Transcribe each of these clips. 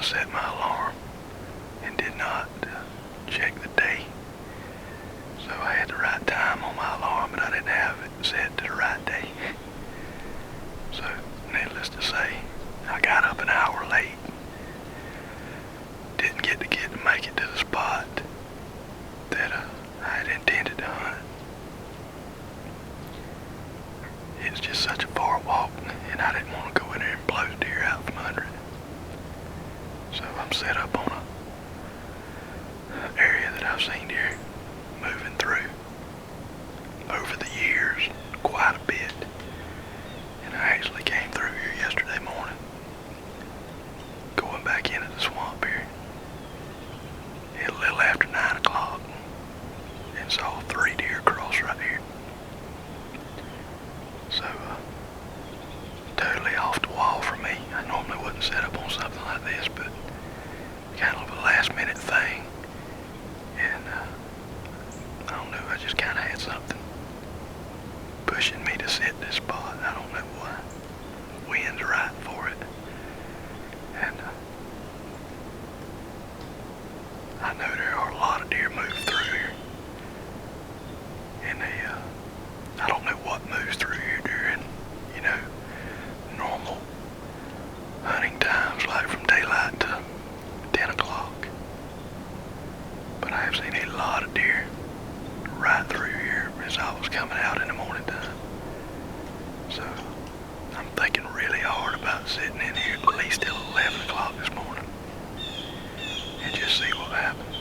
set my alarm and did not check the day. So I had the right time on my alarm, but I didn't have it set to the right day. So, needless to say, I got up an hour late. Didn't get to make it to the spot that I had intended to hunt. It was just such a far walk, and I didn't want to go in there and blow the deer out from under it. So I'm set up on an area that I've seen deer moving through over the years quite a bit. And I actually came through here yesterday morning, going back into the swamp here at a little after 9 o'clock, and saw 3 deer cross right here. So, totally off the wall for me. I normally wouldn't set up on something like this, but kind of a last minute thing. And, I don't know, I just kind of had something pushing me to sit this spot. I don't know why. Wind's right for it. And, I know there are a lot of deer move through here. And I don't know what moves through here during, normal hunting times, like from daylight to 10 o'clock. But I have seen a lot of deer right through here as I was coming out in the morning time. So I'm thinking really hard about sitting in here at least till 11 o'clock this morning and just see what happens.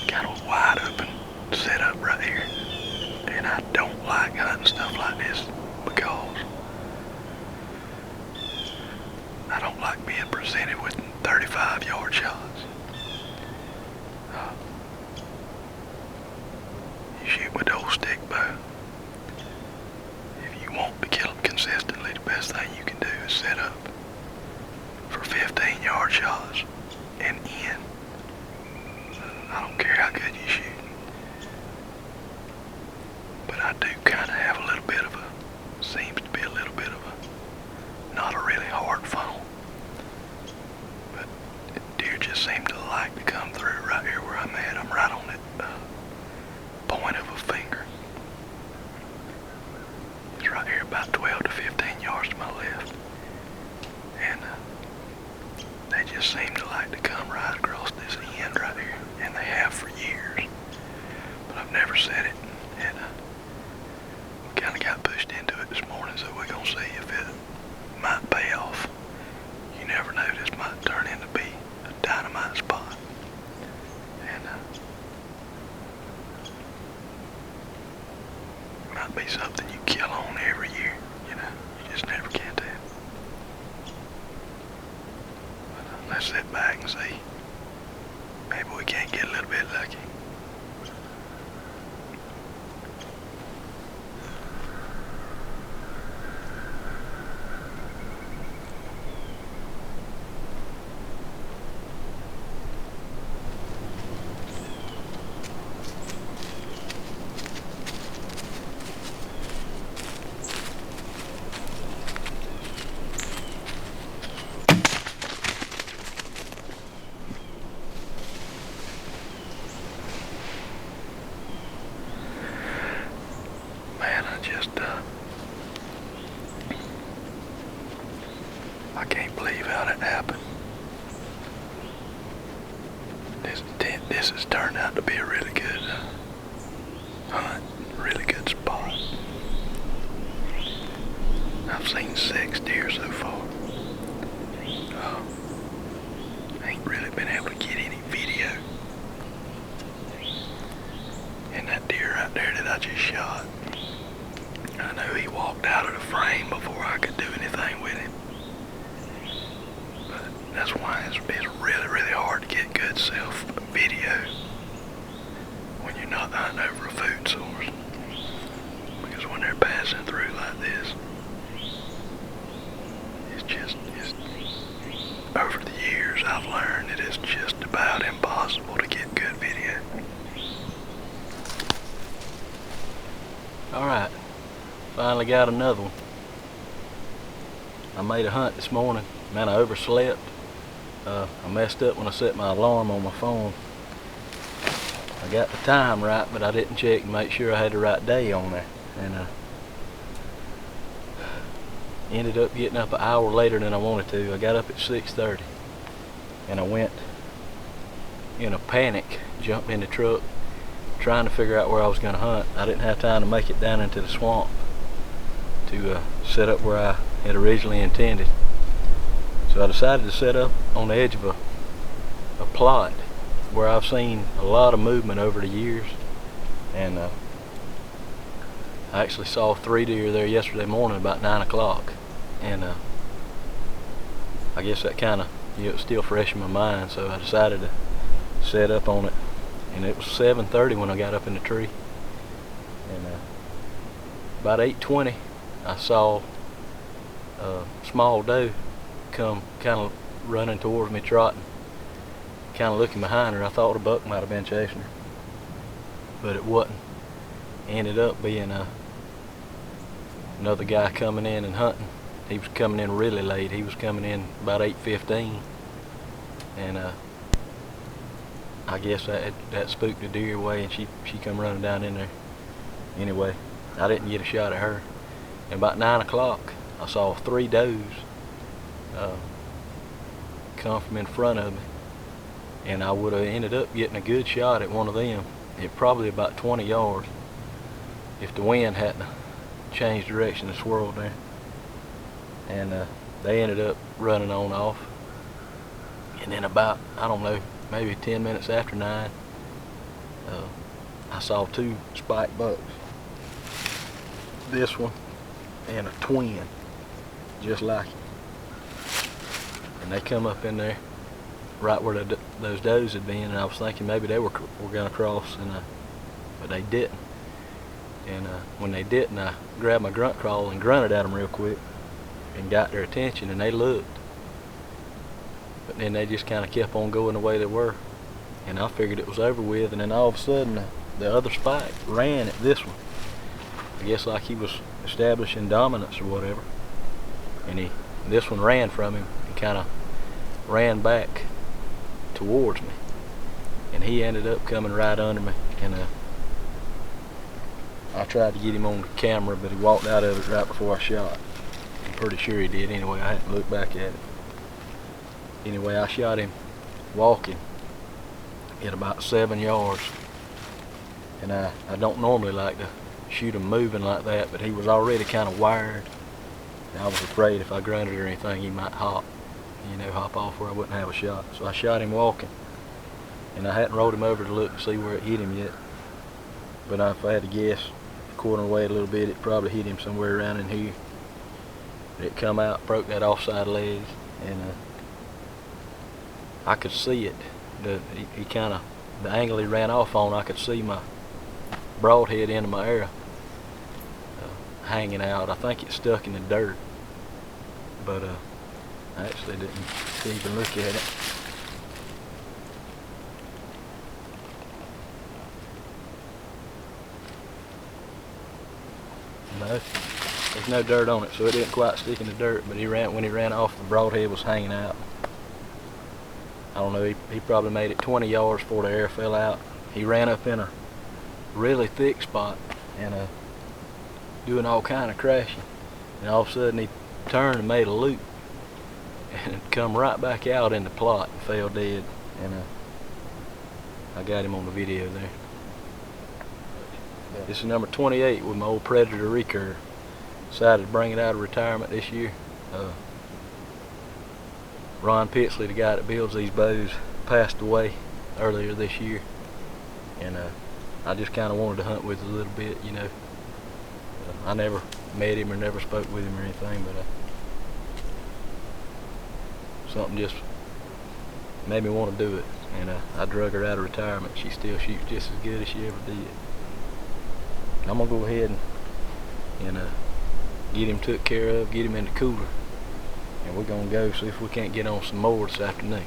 Kind of wide open setup right here, and I don't like hunting stuff like this because I don't like being presented with 35-yard shots. You shoot with the old stick bow. If you want to kill them consistently, the best thing you can do is set up for 15-yard shots and in. I don't care how good you shoot. But I do kind of have a little bit of seems to be a little bit of not a really hard funnel. But deer just seem to like to come through right here where I'm at. I'm right on that point of a finger. It's right here about 12 to 15 yards to my left. And they just seem to like to come right across this end right here. And they have for years. But I've never set it. And we kind of got pushed into it this morning, so we're going to see if it might pay off. You never know, this might turn into be a dynamite spot. And it might be something you kill on every year, you just never can tell. But let's sit back and see. Maybe we can't get a little bit lucky. I can't believe how that happened. This has turned out to be a really good hunt, really good spot. I've seen 6 deer so far. I ain't really been able to get any video. And that deer right there that I just shot, I know he walked out of the frame before I could do anything with him. But that's why it's really, really hard to get good self-video when you're not hunting over a food source. Because when they're passing through like this, it's over the years I've learned that it's just about impossible to get good video. Alright, finally got another one. I made a hunt this morning. Man, I overslept. I messed up when I set my alarm on my phone. I got the time right, but I didn't check to make sure I had the right day on there. And ended up getting up an hour later than I wanted to. I got up at 6:30 and I went in a panic, jumped in the truck trying to figure out where I was going to hunt. I didn't have time to make it down into the swamp to set up where I had originally intended. So I decided to set up on the edge of a plot where I've seen a lot of movement over the years, and I actually saw 3 deer there yesterday morning about 9 o'clock, and I guess that kind of, it was still fresh in my mind, so I decided to set up on it. And it was 7:30 when I got up in the tree, and about 8:20 I saw a small doe come kind of running towards me, trotting, kind of looking behind her. I thought a buck might have been chasing her, but it wasn't. Ended up being another guy coming in and hunting. He was coming in really late. He was coming in about 8:15, and I guess that spooked the deer away, and she come running down in there. Anyway, I didn't get a shot at her. And about 9 o'clock, I saw 3 does come from in front of me, and I would have ended up getting a good shot at one of them at probably about 20 yards if the wind hadn't changed direction and swirled there. And they ended up running on off. And then about, I don't know, maybe 10 minutes after 9, I saw 2 spike bucks. This one and a twin, just like it. And they come up in there right where those does had been, and I was thinking maybe they were going to cross, and but they didn't. And when they didn't, I grabbed my grunt crawl and grunted at them real quick and got their attention, and they looked. But then they just kind of kept on going the way they were, and I figured it was over with. And then all of a sudden the other spike ran at this one, I guess like he was establishing dominance or whatever, and this one ran from him and kind of ran back towards me, and he ended up coming right under me. And I tried to get him on the camera, but he walked out of it right before I shot. I'm pretty sure he did anyway. I hadn't looked back at it. Anyway, I shot him walking at about 7 yards, and I don't normally like to shoot him moving like that, but he was already kind of wired, and I was afraid if I grunted or anything he might hop off where I wouldn't have a shot. So I shot him walking, and I hadn't rolled him over to look to see where it hit him yet, but if I had to guess, quartering away a little bit, it probably hit him somewhere around in here. It come out, broke that offside leg, and I could see it. He kind of, the angle he ran off on, I could see my broadhead end of my arrow hanging out. I think it stuck in the dirt, but I actually didn't even look at it. No, there's no dirt on it, so it didn't quite stick in the dirt, but when he ran off, the broadhead was hanging out. I don't know, he probably made it 20 yards before the arrow fell out. He ran up in a really thick spot and doing all kind of crashing, and all of a sudden he turned and made a loop and come right back out in the plot and fell dead. And I got him on the video there. This is number 28 with my old Predator recurve. Decided to bring it out of retirement this year. Ron Pitsley, the guy that builds these bows, passed away earlier this year, and I just kind of wanted to hunt with it a little bit, you know. I never met him or never spoke with him or anything, but something just made me want to do it, and I drug her out of retirement. She still shoots just as good as she ever did. I'm gonna go ahead and get him took care of, get him in the cooler, and we're gonna go see if we can't get on some more this afternoon.